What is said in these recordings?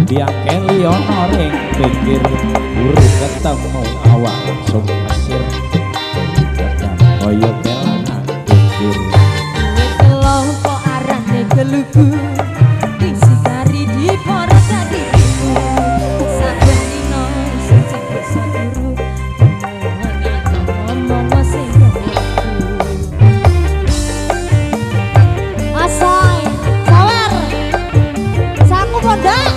biang keli ono ring pinggir buru ketemu awak langsung asir kadang koyo kelangan pinggir kelompok arane gelugu isi kari di poros dadi ibu saben dino sing cepet saduru ngomong sing asai sawer saku pondak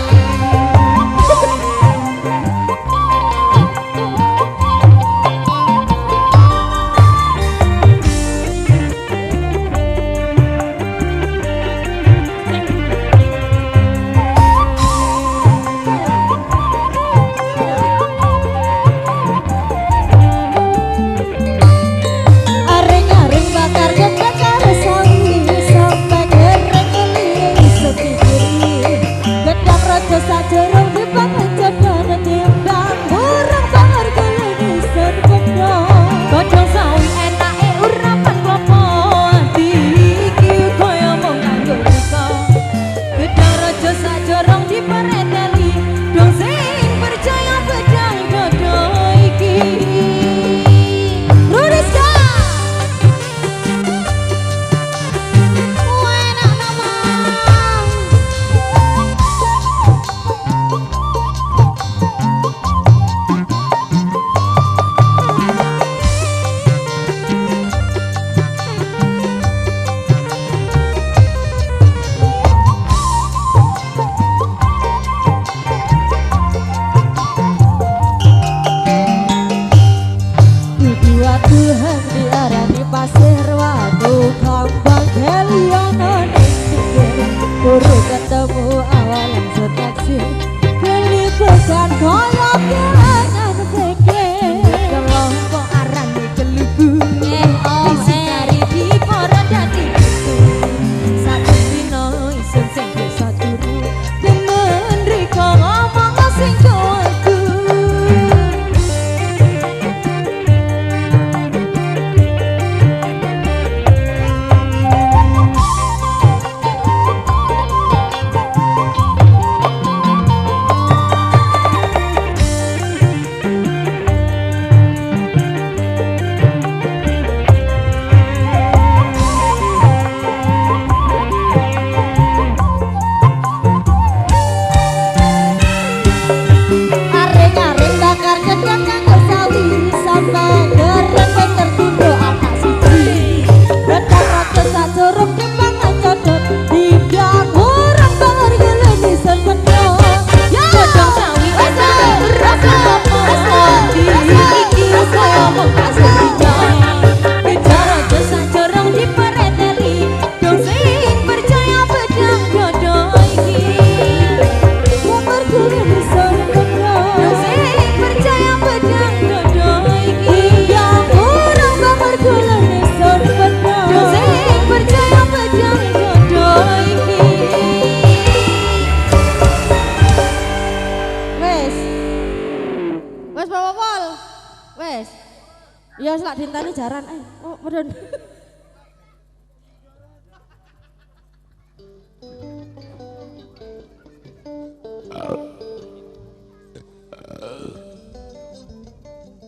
ya selak dintani jaran oh padahal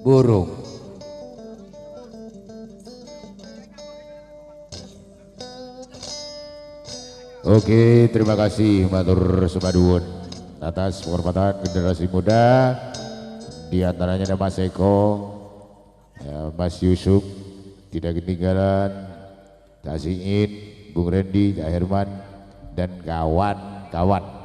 burung Oke, terima kasih matur semaduwun atas penghormatan generasi muda, di antaranya ada Mas Eko, ya, Mas Yusuf, tidak ketinggalan, Cak Siin, Bung Randy, Cak Herman, dan kawan-kawan.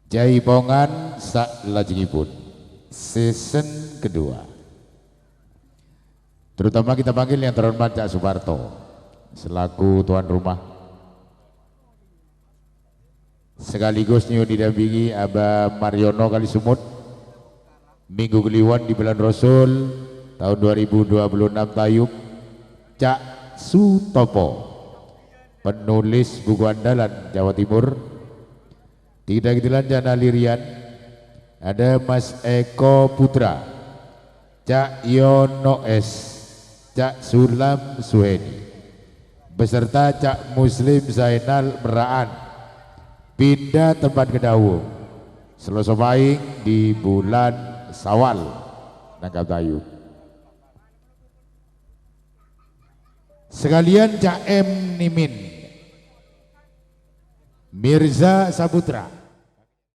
Jaipongan saklajengipun season kedua. Terutama kita panggil yang terhormat Cak Suparto selaku tuan rumah. Sekaligus nyu didampingi Abah Mariono Kalisumut Minggu Kliwon di Bulan Rasul tahun 2026 Tayub. Cak Sutopo penulis buku andalan Jawa Timur. Tidak ketinggalan Jana Lirian, ada Mas Eko Putra, Cak Yono S, Cak Sulam Suheni, beserta Cak Muslim Zainal Meraan, pindah tempat kedawung, Selasa Pahing di bulan Sawal, Nangkap Tayu. Sekalian Cak M Nimin, Mirza Saputra,